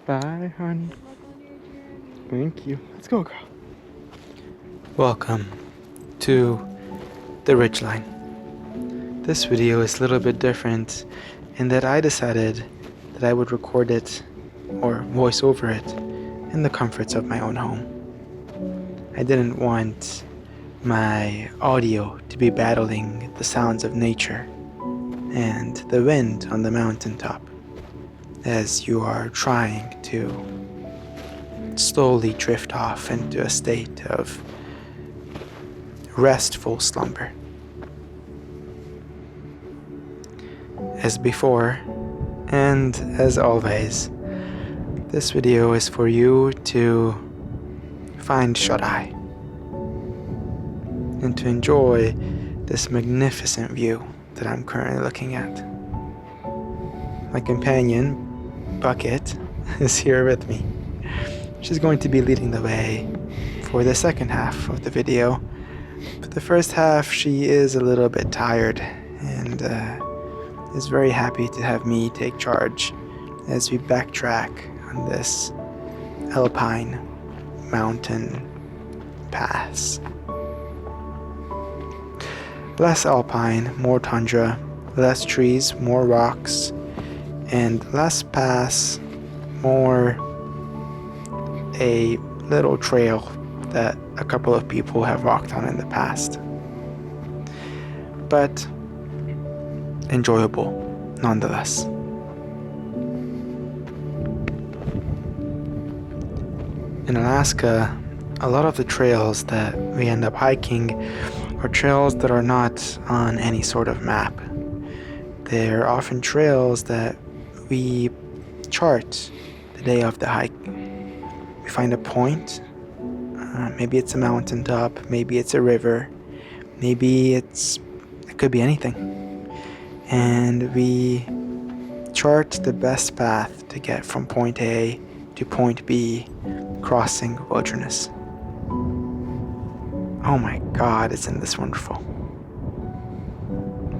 Bye, honey. Thank you. Let's go, girl. Welcome to the Ridgeline. This video is a little bit different in that I decided that I would record it or voice over it in the comforts of my own home. I didn't want my audio to be battling the sounds of nature and the wind on the mountaintop as you are trying to slowly drift off into a state of restful slumber. As before, and as always, this video is for you to find shut-eye and to enjoy this magnificent view that I'm currently looking at. My companion, Bucket, is here with me. She's going to be leading the way for the second half of the video. For the first half, she is a little bit tired and is very happy to have me take charge as we backtrack on this alpine mountain pass. Less alpine, more tundra, less trees, more rocks, and less pass, more a little trail that a couple of people have walked on in the past. But enjoyable nonetheless. In Alaska, a lot of the trails that we end up hiking are trails that are not on any sort of map. They're often trails that we chart the day of the hike. We find a point, maybe it's a mountaintop, maybe it's a river, maybe it could be anything. And we chart the best path to get from point A to point B, crossing wilderness. Oh my God, isn't this wonderful?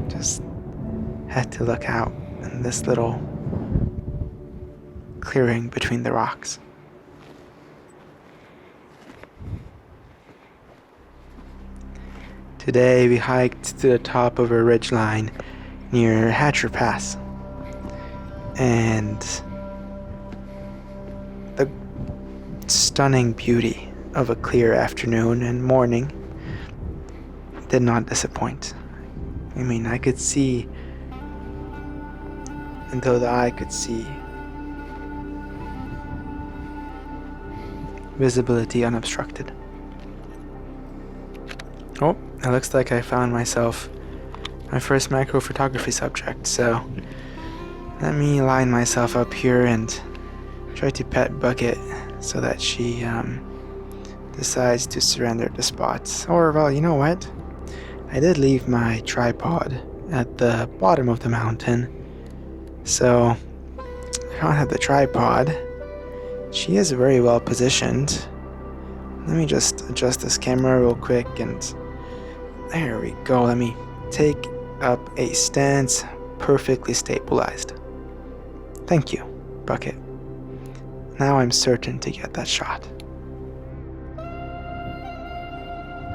Just had to look out in this little clearing between the rocks. Today we hiked to the top of a ridgeline near Hatcher Pass, and the stunning beauty of a clear afternoon and morning did not disappoint. I mean, I could see until the eye could see. Visibility unobstructed. Oh, it looks like I found myself my first macro photography subject, so let me line myself up here and try to pet Bucket so that she decides to surrender the spots. Or, well, you know what? I did leave my tripod at the bottom of the mountain, so I don't have the tripod. She is very well positioned. Let me just adjust this camera real quick, and there we go. Let me take up a stance perfectly stabilized. Thank you, Bucket. Now I'm certain to get that shot.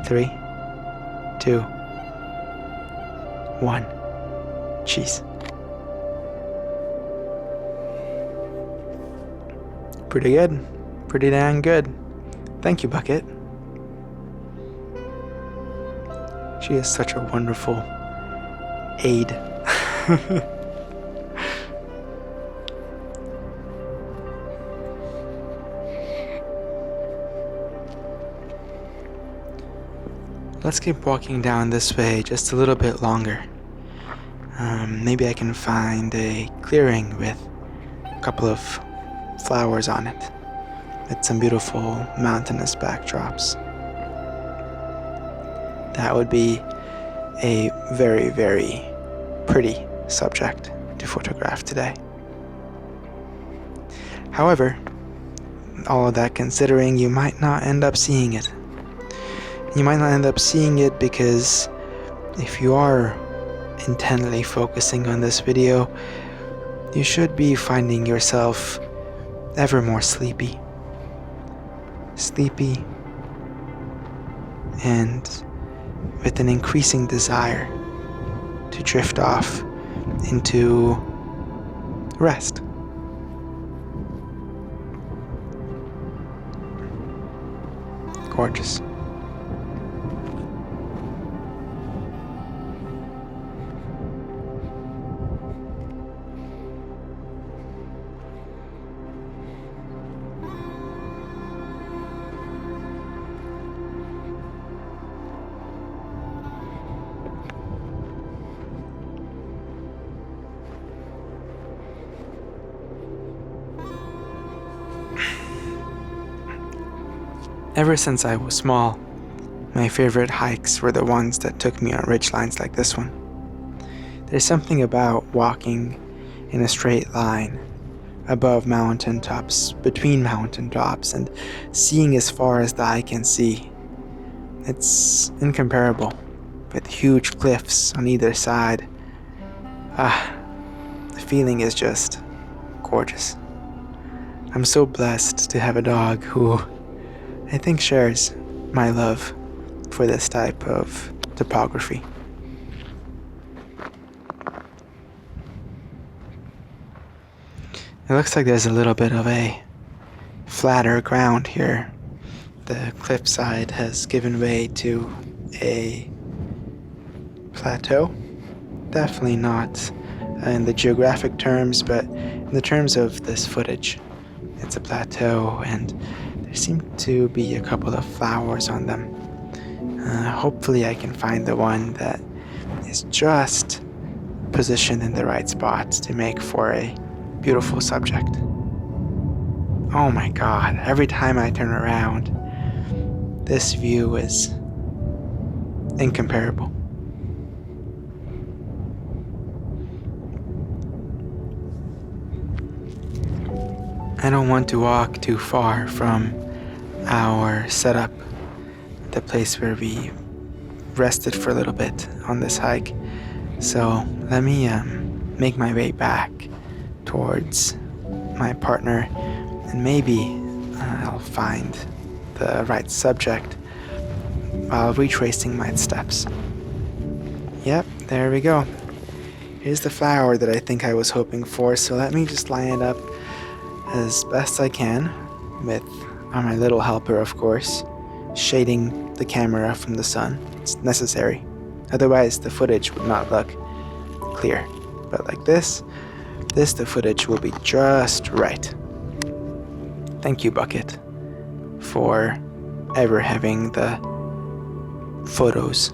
3, 2, 1. Cheese. Pretty good. Pretty dang good. Thank you, Bucket. She is such a wonderful aid. Let's keep walking down this way just a little bit longer. Maybe I can find a clearing with a couple of flowers on it, with some beautiful mountainous backdrops. That would be a very, very pretty subject to photograph today. However, all of that considering, you might not end up seeing it. You might not end up seeing it because if you are intently focusing on this video, you should be finding yourself ever more sleepy. Sleepy and with an increasing desire to drift off into rest. Gorgeous. Ever since I was small, my favorite hikes were the ones that took me on ridgelines like this one. There's something about walking in a straight line above mountaintops, between mountaintops, and seeing as far as the eye can see. It's incomparable, with huge cliffs on either side. The feeling is just gorgeous. I'm so blessed to have a dog who I think shares my love for this type of topography. It looks like there's a little bit of a flatter ground here. The cliffside has given way to a plateau. Definitely not in the geographic terms, but in the terms of this footage, it's a plateau, and there seem to be a couple of flowers on them. Hopefully I can find the one that is just positioned in the right spot to make for a beautiful subject. Oh my god, every time I turn around, this view is incomparable. I don't want to walk too far from our setup, the place where we rested for a little bit on this hike. So let me make my way back towards my partner, and maybe I'll find the right subject while retracing my steps. Yep, there we go. Here's the flower that I think I was hoping for, so let me just line it up as best I can with my little helper, of course, shading the camera from the sun. It's necessary. Otherwise, the footage would not look clear. But like this, the footage will be just right. Thank you, Bucket, for ever having the photo's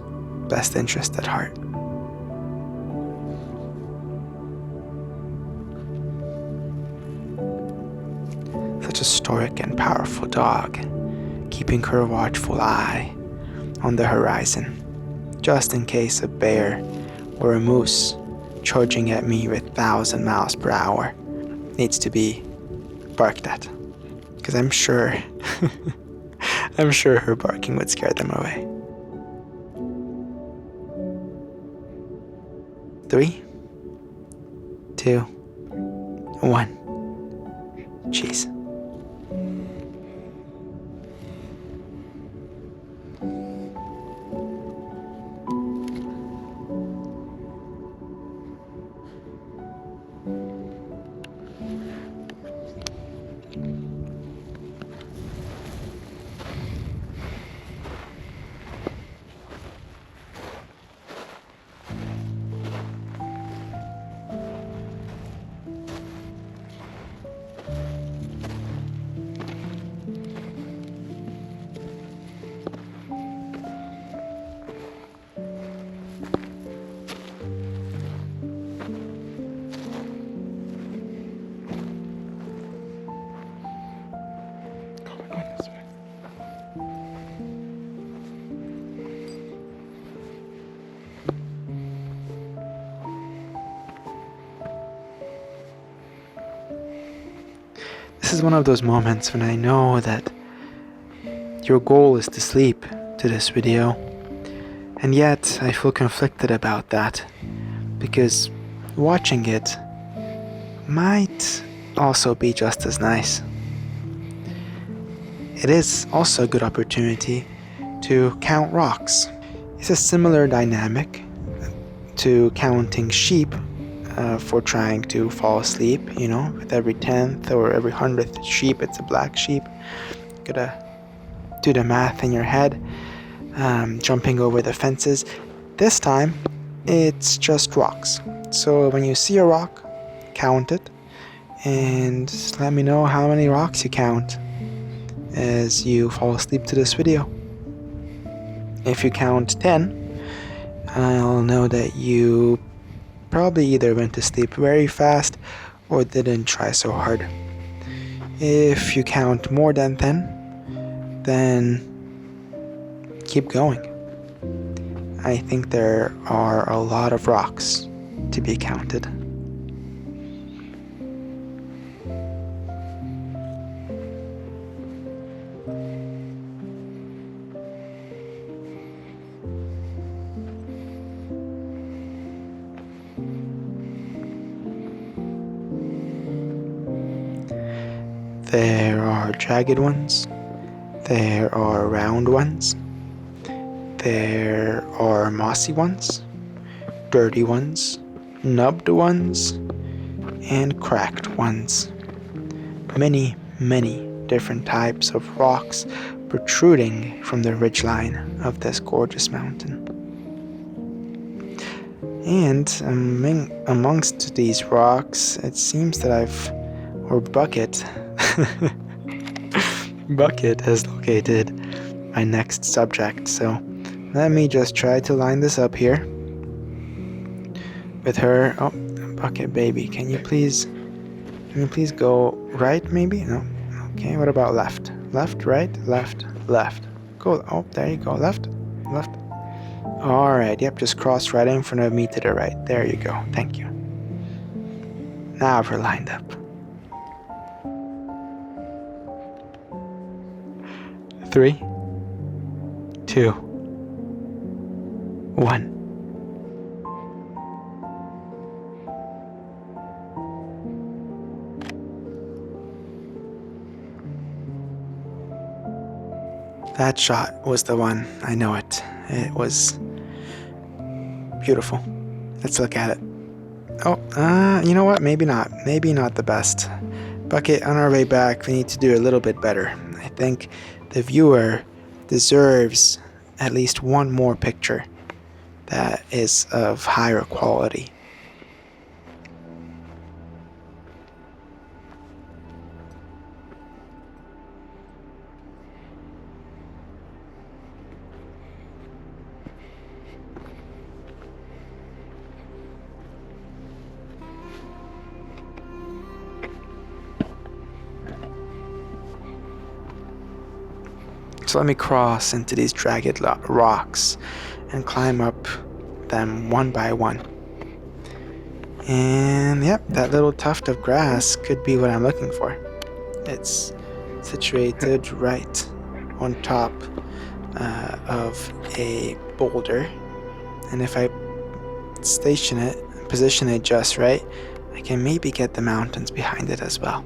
best interest at heart. Such a stoic and powerful dog, keeping her watchful eye on the horizon, just in case a bear or a moose charging at me with 1,000 miles per hour needs to be barked at. Because I'm sure her barking would scare them away. 3, 2, 1. Cheese. This is one of those moments when I know that your goal is to sleep to this video, and yet I feel conflicted about that, because watching it might also be just as nice. It is also a good opportunity to count rocks. It's a similar dynamic to counting sheep for trying to fall asleep, you know, with every 10th or every 100th sheep, it's a black sheep. Gotta do the math in your head, jumping over the fences. This time, it's just rocks. So when you see a rock, count it, and let me know how many rocks you count as you fall asleep to this video. If you count 10, I'll know that you probably either went to sleep very fast or didn't try so hard. If you count more than 10, then keep going. I think there are a lot of rocks to be counted. There are jagged ones, there are round ones, there are mossy ones, dirty ones, nubbed ones, and cracked ones. Many, many different types of rocks protruding from the ridgeline of this gorgeous mountain. And amongst these rocks, it seems that Bucket has located my next subject, so let me just try to line this up here with her. Oh, Bucket baby, can you please go right maybe? No. Okay, what about left? Left, right, left, left. Go. Oh, there you go. Left, left. Alright, yep, just cross right in front of me to the right. There you go. Thank you. Now we're lined up. 3, 2, 1. That shot was the one. I know it. It was beautiful. Let's look at it. Oh, you know what? Maybe not. Maybe not the best. Bucket, on our way back, we need to do a little bit better. I think the viewer deserves at least one more picture that is of higher quality. So let me cross into these jagged rocks and climb up them one by one. And yep, that little tuft of grass could be what I'm looking for. It's situated right on top of a boulder. And if I position it just right, I can maybe get the mountains behind it as well.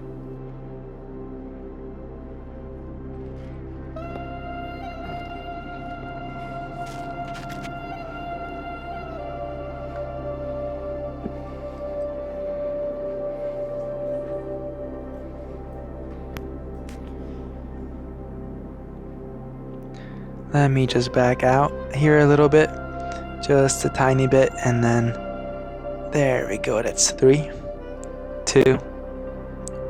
Let me just back out here a little bit, just a tiny bit, and then there we go. That's 3, 2,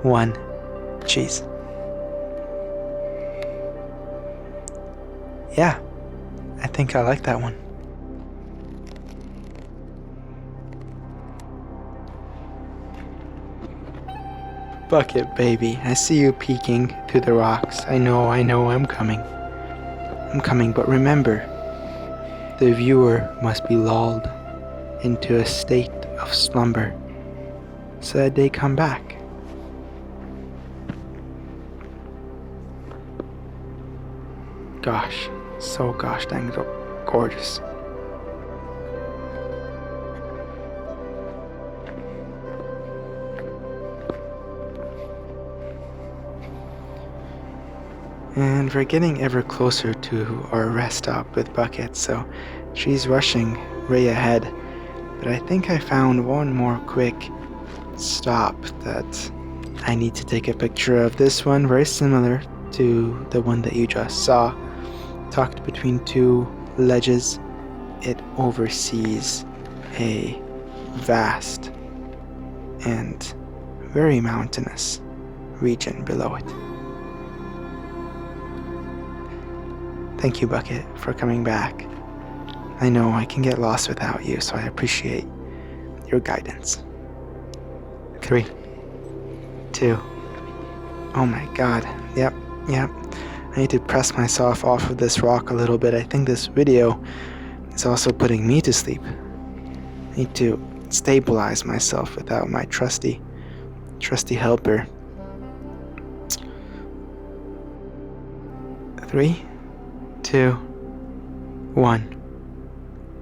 1, cheese. Yeah, I think I like that one. Bucket baby, I see you peeking through the rocks. I know, I'm coming. But remember, the viewer must be lulled into a state of slumber so that they come back. Gosh, so gosh dang gorgeous. And we're getting ever closer to our rest stop with Bucket, so she's rushing way ahead. But I think I found one more quick stop that I need to take a picture of. This one, very similar to the one that you just saw, tucked between two ledges. It oversees a vast and very mountainous region below it. Thank you, Bucket, for coming back. I know I can get lost without you, so I appreciate your guidance. 3, 2. Oh my god. Yep. I need to press myself off of this rock a little bit. I think this video is also putting me to sleep. I need to stabilize myself without my trusty helper. 3, 2, 1.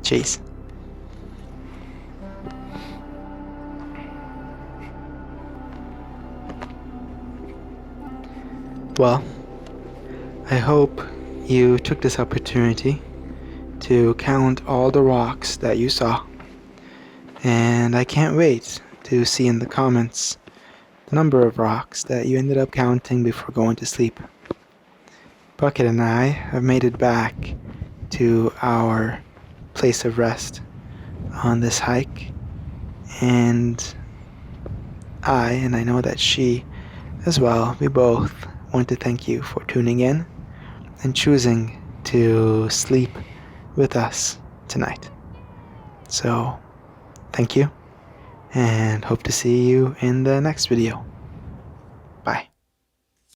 Chase. Well, I hope you took this opportunity to count all the rocks that you saw, and I can't wait to see in the comments the number of rocks that you ended up counting before going to sleep. Bucket and I have made it back to our place of rest on this hike, and I know that she as well, we both want to thank you for tuning in and choosing to sleep with us tonight. So, thank you, and hope to see you in the next video.